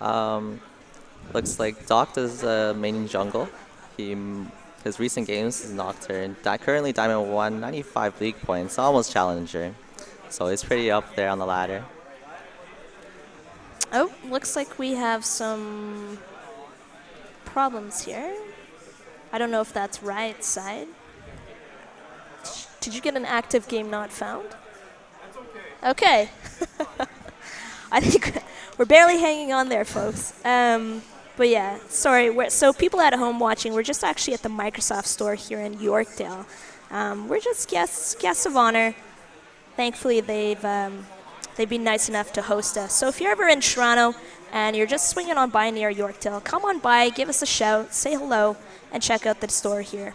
Um, Looks like Doct is maining jungle. He his recent games is Nocturne. Currently Diamond 195 league points, almost challenger. So he's pretty up there on the ladder. Oh, looks like we have some problems here. I don't know if that's right side. Did you get an active game not found? Okay. I think we're barely hanging on there, folks. But yeah, sorry. So people at home watching, we're just actually at the Microsoft store here in Yorkdale. We're just guests of honor. Thankfully, they've been nice enough to host us. So if you're ever in Toronto and you're just swinging on by near Yorkdale, come on by, give us a shout, say hello, and check out the store here.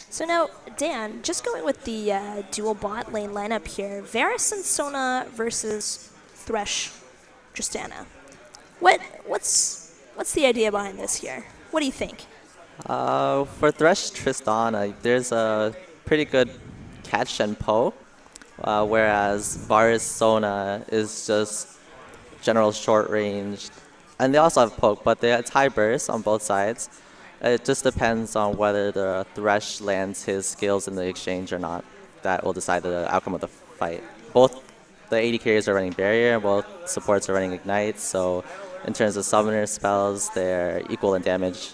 So now, Dan, just going with the dual bot lane lineup here, Varus and Sona versus Thresh, Tristana. What's the idea behind this here? What do you think? For Thresh Tristana, there's a pretty good catch and poke, whereas Varus Sona is just general short range. And they also have poke, but it's high burst on both sides. It just depends on whether the Thresh lands his skills in the exchange or not. That will decide the outcome of the fight. Both the AD carriers are running barrier, and both supports are running ignite, so in terms of summoner spells, they're equal in damage.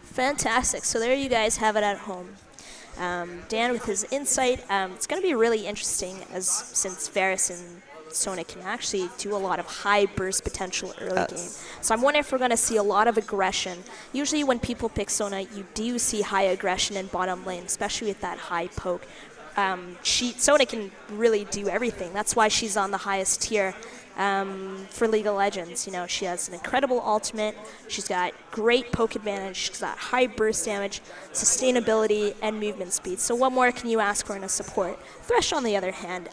Fantastic. So there you guys have it at home. Dan with his insight. It's going to be really interesting since Varus and Sona can actually do a lot of high burst potential early game. So I'm wondering if we're going to see a lot of aggression. Usually when people pick Sona, you do see high aggression in bottom lane, especially with that high poke. Sona can really do everything. That's why she's on the highest tier for League of Legends. You know, she has an incredible ultimate. She's got great poke advantage. She's got high burst damage, sustainability, and movement speed. So what more can you ask for in a support? Thresh, on the other hand,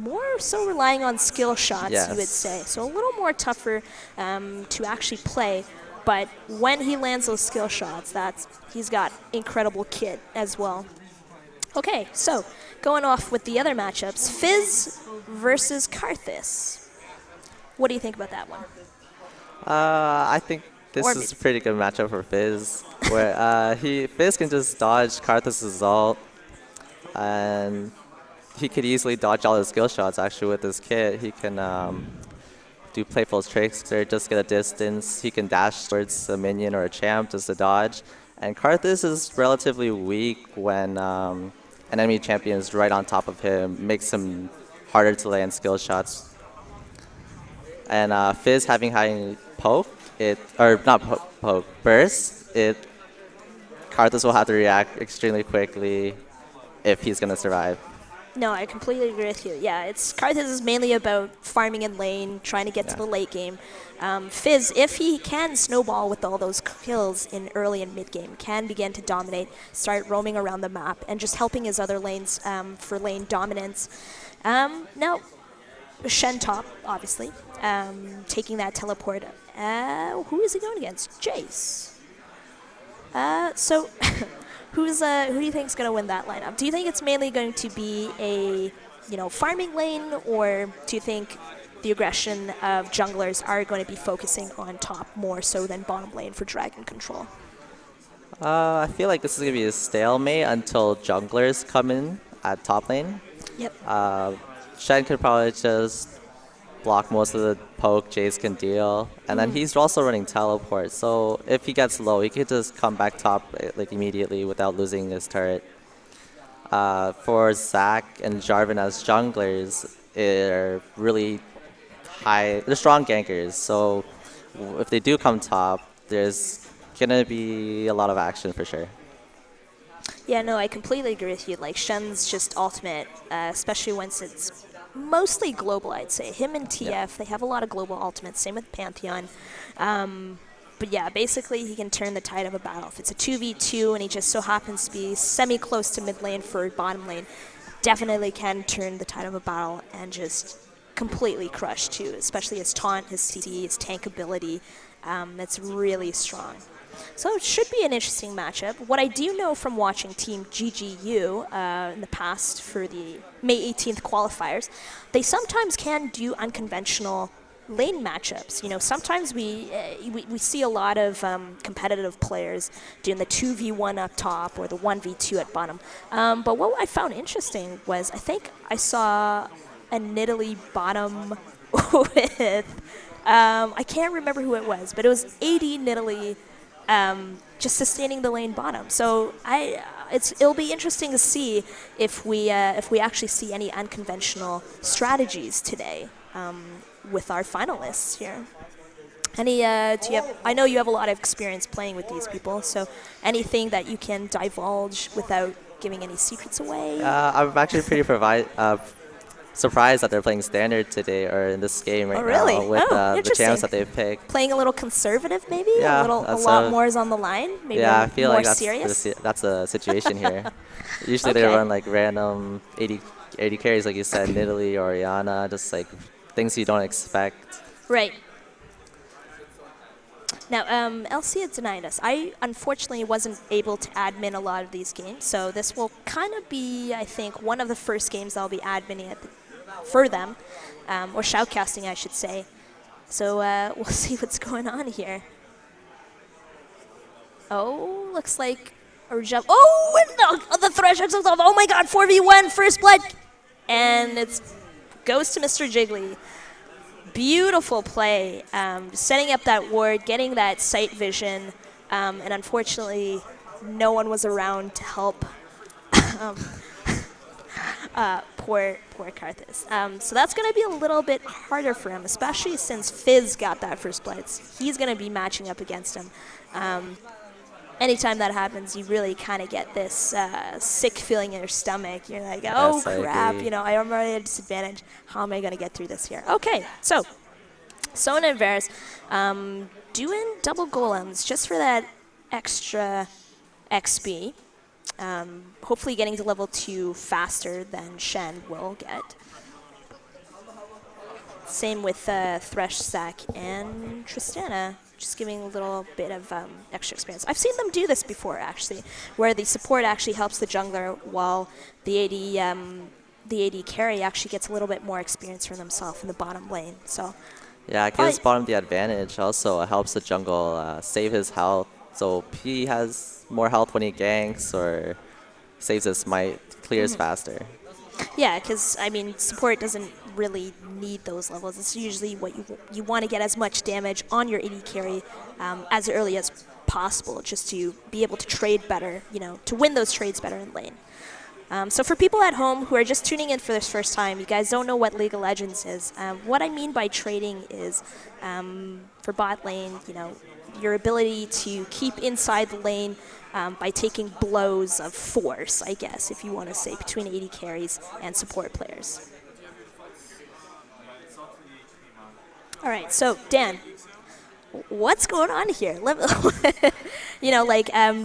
more so relying on skill shots, Yes. you would say. So a little more tougher to actually play. But when he lands those skill shots, he's got incredible kit as well. Okay, so going off with the other matchups, Fizz versus Karthus. What do you think about that one? I think this Or is a pretty good matchup for Fizz, where Fizz can just dodge Karthus' ult, and he could easily dodge all his skill shots. Actually, with his kit, he can do playful tricks or just get a distance. He can dash towards a minion or a champ just to dodge. And Karthus is relatively weak when an enemy champion is right on top of him, makes him harder to land skill shots. And Fizz having high poke, burst, Karthus will have to react extremely quickly if he's gonna survive. No, I completely agree with you. Yeah, Karthus is mainly about farming in lane, trying to get to the late game. Fizz, if he can snowball with all those kills in early and mid game, can begin to dominate, start roaming around the map, and just helping his other lanes for lane dominance. Now, Shen top, obviously, taking that teleport. Who is he going against? Jace. So, who do you think is going to win that lineup? Do you think it's mainly going to be a, farming lane, or do you think the aggression of junglers are going to be focusing on top more so than bottom lane for dragon control? I feel like this is gonna be a stalemate until junglers come in at top lane. Yep. Shen could probably just block most of the poke Jace can deal, and then he's also running teleport. So if he gets low, he could just come back top like immediately without losing his turret. For Zac and Jarvan as junglers, they're really high. They're strong gankers. So if they do come top, there's gonna be a lot of action for sure. Yeah, no, I completely agree with you. Like, Shen's just ultimate, especially once it's mostly global, I'd say. Him and TF, they have a lot of global ultimates, same with Pantheon. But yeah, basically he can turn the tide of a battle. If it's a 2v2 and he just so happens to be semi-close to mid lane for bottom lane, definitely can turn the tide of a battle and just completely crush too, especially his taunt, his CC, his tank ability. It's really strong. So it should be an interesting matchup. What I do know from watching Team GGU in the past for the May 18th qualifiers, they sometimes can do unconventional lane matchups. Sometimes we see a lot of competitive players doing the 2v1 up top or the 1v2 at bottom. But what I found interesting was I think I saw a Nidalee bottom with I can't remember who it was, but it was AD Nidalee just sustaining the lane bottom. So it'll be interesting to see if we actually see any unconventional strategies today with our finalists here. I know you have a lot of experience playing with these people, so anything that you can divulge without giving any secrets away? I'm actually pretty surprised that they're playing standard today or in this game right really? now with the Interesting. champs that they've picked. Playing a little conservative, maybe? Yeah, a lot more is on the line? Maybe yeah, I feel more like serious? that's the situation here. Usually Okay. they run like random 80 carries, like you said, Nidalee or Oriana, just like things you don't expect. Right. Now, LCS denied us. I unfortunately wasn't able to admin a lot of these games, so this will kind of be, I think, one of the first games I'll be adminning for them, or shoutcasting, I should say. So we'll see what's going on here. Oh, looks like a jump. Oh, and the threshold. Oh my God, 4v1, first blood, and it goes to Mr. Jiggly. Beautiful play, setting up that ward, getting that sight vision, and unfortunately, no one was around to help poor Karthus. So that's going to be a little bit harder for him, especially since Fizz got that first blood. He's going to be matching up against him. Anytime that happens, you really kind of get this sick feeling in your stomach. You're like, oh, Yes, crap, agree. I'm already at a disadvantage. How am I going to get through this here? Okay, so Sona and Varus doing double golems just for that extra XP. Hopefully getting to level 2 faster than Shen will get. Same with Thresh, Zac, and Tristana, just giving a little bit of extra experience. I've seen them do this before, actually, where the support actually helps the jungler while the AD carry actually gets a little bit more experience for themselves in the bottom lane. So Yeah, it gives bottom the advantage. Also, it helps the jungle save his health. So he has more health when he ganks or saves his smite, clears faster. yeah, because support doesn't really need those levels. It's usually what you want to get as much damage on your AD carry as early as possible, just to be able to trade better, to win those trades better in lane. So for people at home who are just tuning in for this first time, you guys don't know what League of Legends is. What I mean by trading is, for bot lane, your ability to keep inside the lane by taking blows of force, I guess, if you want to say, between AD carries and support players. All right, so Dan, what's going on here?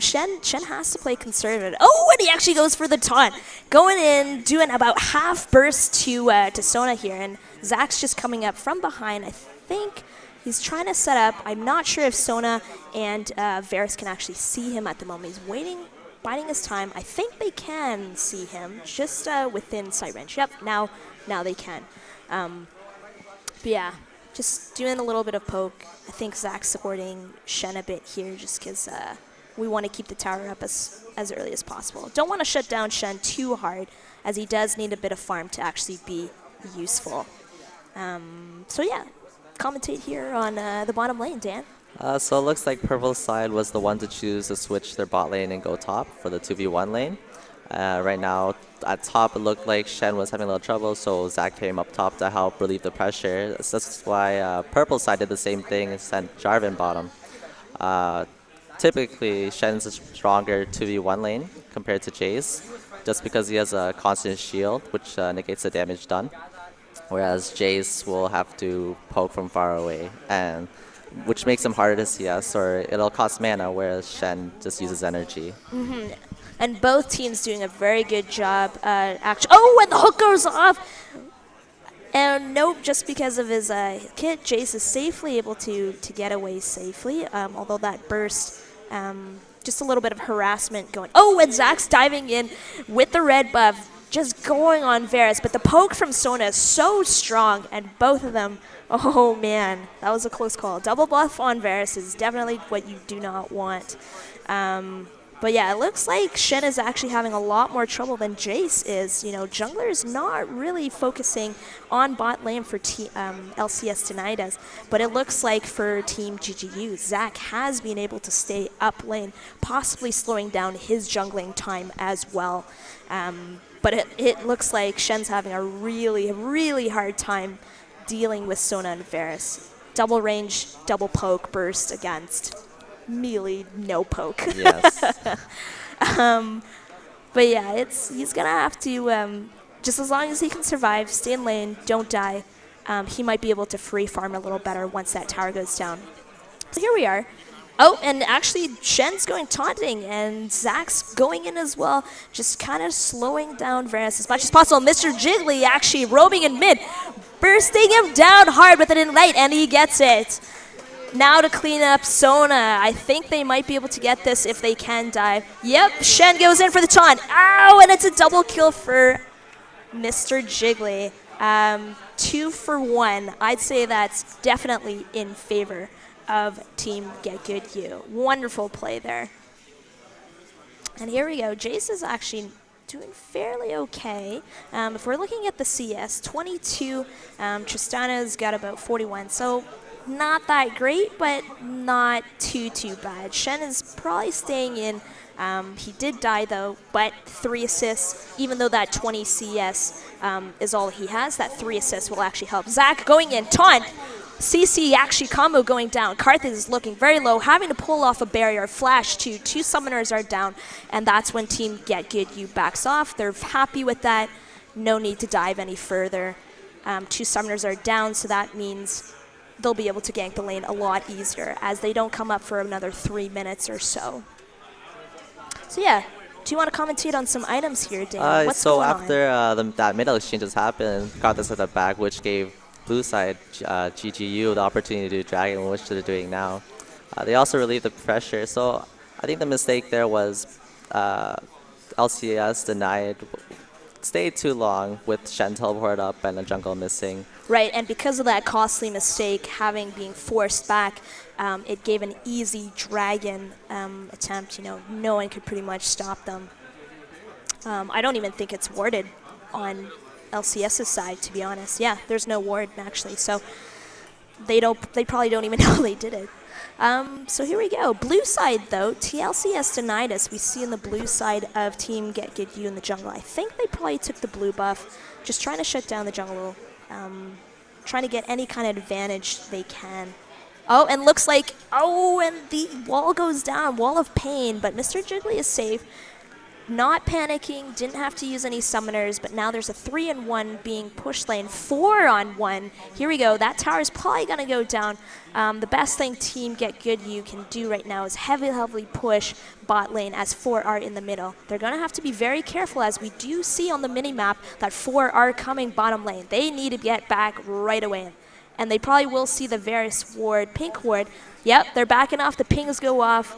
Shen has to play conservative. Oh, and he actually goes for the taunt. Going in, doing about half burst to Sona here, and Zac's just coming up from behind. I think he's trying to set up. I'm not sure if Sona and Varus can actually see him at the moment. He's waiting, biding his time. I think they can see him just within sight range. Yep, now they can. But yeah, just doing a little bit of poke. I think Zac's supporting Shen a bit here just because we want to keep the tower up as early as possible. Don't want to shut down Shen too hard, as he does need a bit of farm to actually be useful. So yeah, commentate here on the bottom lane, Dan. So it looks like purple side was the one to choose to switch their bot lane and go top for the 2v1 lane. Right now, at top, it looked like Shen was having a little trouble, so Zac came up top to help relieve the pressure. That's why purple side did the same thing and sent Jarvan bottom. Typically, Shen's a stronger 2v1 lane compared to Jay's, just because he has a constant shield, which negates the damage done. Whereas Jay's will have to poke from far away, and which makes him harder to CS, or it'll cost mana, whereas Shen just uses energy. And both teams doing a very good job. Oh, and the hook goes off! And nope, just because of his kit, Jace is safely able to get away safely, although that burst Just a little bit of harassment going. Oh, and Zach's diving in with the red buff, just going on Varus. But the poke from Sona is so strong, and both of them, oh man, that was a close call. Double buff on Varus is definitely what you do not want. But yeah, it looks like Shen is actually having a lot more trouble than Jace is. You know, jungler is not really focusing on bot lane for LCS tonight, but it looks like for Team GGU, Zach has been able to stay up lane, possibly slowing down his jungling time as well. But it looks like Shen's having a really, really hard time dealing with Sona and Varus. Double range, double poke burst against melee, no poke. Yes. But yeah, he's gonna have to just as long as he can survive, stay in lane, don't die. He might be able to free farm a little better once that tower goes down. So here we are. Oh, and actually Shen's going taunting, and Zach's going in as well, just kind of slowing down Varus as much as possible. Mr. Jiggly actually roaming in mid, bursting him down hard with an ignite, and he gets it. Now to clean up Sona. I think they might be able to get this if they can dive. Yep, Shen goes in for the taunt. Ow, and it's a double kill for Mr. Jiggly. 2 for 1. I'd say that's definitely in favor of Team Get Good U. Wonderful play there. And here we go. Jace is actually doing fairly okay. If we're looking at the CS, 22, Tristana's got about 41. So not that great, but not too bad. Shen is probably staying in. He did die though, but 3 assists. Even though that 20 CS is all he has, that 3 assists will actually help. Zach going in, taunt. CC actually combo going down. Karthus is looking very low, having to pull off a barrier. Flash 2 summoners are down, and that's when Team Get Good U backs off. They're happy with that. No need to dive any further. 2 summoners are down, so that means they'll be able to gank the lane a lot easier as they don't come up for another 3 minutes or so. So yeah, do you want to commentate on some items here, Dan? What's so going after on? that middle exchanges happened, Karthus at the back, which gave blue side GGU the opportunity to do Dragon, which they're doing now. They also relieved the pressure, so I think the mistake there was LCS denied, stayed too long with Shen teleport up and the jungle missing. Right, and because of that costly mistake, having being forced back, it gave an easy Dragon attempt. You know, no one could pretty much stop them. I don't even think it's warded on LCS's side, to be honest. Yeah, there's no ward actually, so they probably don't even know they did it. So here we go. Blue side though, TLCS denied us. We see on the blue side of Team Get Good U in the jungle. I think they probably took the blue buff, just trying to shut down the jungle, trying to get any kind of advantage they can. Oh, and looks like, oh, and the wall goes down, wall of pain, but Mr. Jiggly is safe. Not panicking, didn't have to use any summoners, but now there's a 3-on-1 being pushed lane, 4-on-1. Here we go, that tower is probably gonna go down. The best thing Team Get Good U can do right now is heavily push bot lane as 4 are in the middle. They're gonna have to be very careful as we do see on the mini-map that 4 are coming bottom lane. They need to get back right away. And they probably will see the Varus ward, pink ward. Yep, they're backing off, the pings go off,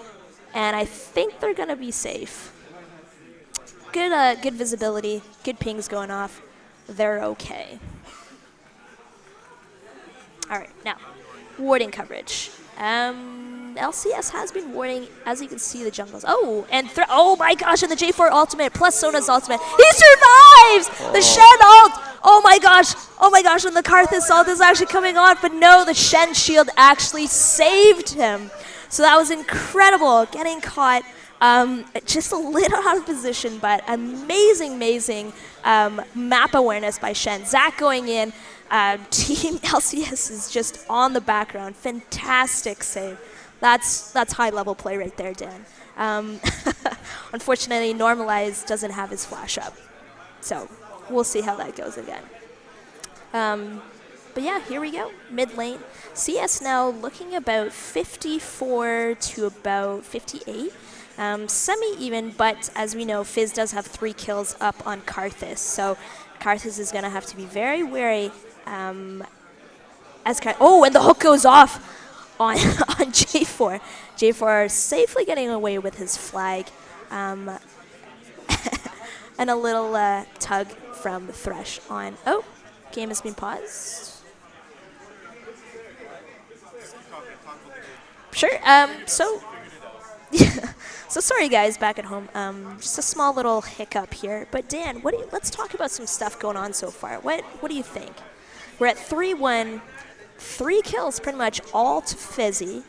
and I think they're gonna be safe. Good visibility, good pings going off. They're okay. All right, now, warding coverage. LCS has been warding, as you can see, the jungles. Oh, and oh my gosh, and the J4 ultimate plus Sona's ultimate. He survives! Oh. The Shen ult! Oh my gosh, and the Karthus ult is actually coming on, but no, the Shen shield actually saved him. So that was incredible, getting caught. Just a little out of position, but amazing map awareness by Shen. Zach going in. Team LCS is just on the background. Fantastic save. That's high-level play right there, Dan. Unfortunately, Normalized doesn't have his flash up. So we'll see how that goes again. But yeah, here we go. Mid lane. CS now looking about 54 to about 58. Semi-even, but as we know, Fizz does have 3 kills up on Karthus, so Karthus is going to have to be very wary. Oh, and the hook goes off on on J4. J4 safely getting away with his flag, and a little tug from Thresh on. Oh, game has been paused. Sure. So so sorry guys back at home. Just a small little hiccup here. But Dan, let's talk about some stuff going on so far. What do you think? We're at 3-1, 3 kills pretty much all to Fizzy.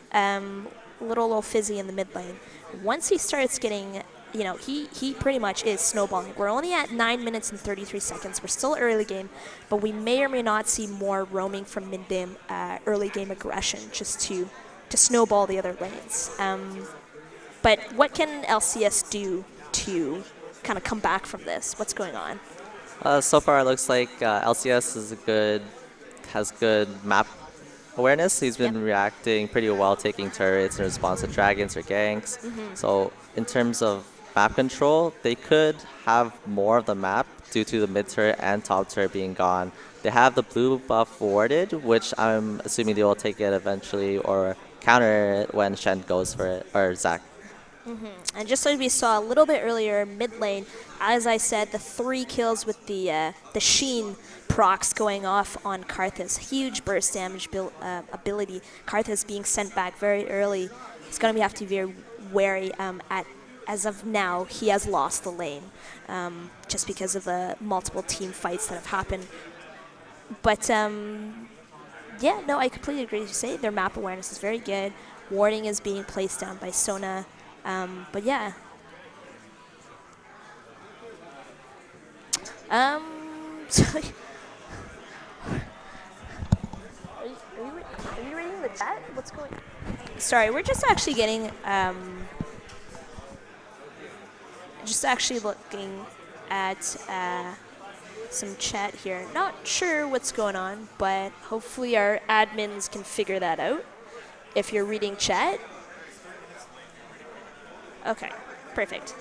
Little old Fizzy in the mid lane. Once he starts getting, he pretty much is snowballing. We're only at 9 minutes and 33 seconds. We're still early game, but we may or may not see more roaming from mid game, early game aggression just to snowball the other lanes. But what can LCS do to kind of come back from this? What's going on? So far, it looks like LCS has good map awareness. He's been reacting pretty well, taking turrets in response to dragons or ganks. So in terms of map control, they could have more of the map due to the mid turret and top turret being gone. They have the blue buff warded, which I'm assuming they will take it eventually or counter it when Shen goes for it, or Zach. And just like we saw a little bit earlier, mid lane, as I said, the 3 kills with the Sheen procs going off on Karthus. Huge burst damage ability. Karthus being sent back very early. He's going to have to be very wary. As of now, he has lost the lane just because of the multiple team fights that have happened. But yeah, no, I completely agree with you. Say their map awareness is very good. Warding is being placed down by Sona. But yeah. So are you reading the chat? What's going on? Sorry, we're just actually getting, just actually looking at some chat here. Not sure what's going on, but hopefully our admins can figure that out. If you're reading chat. Okay, perfect.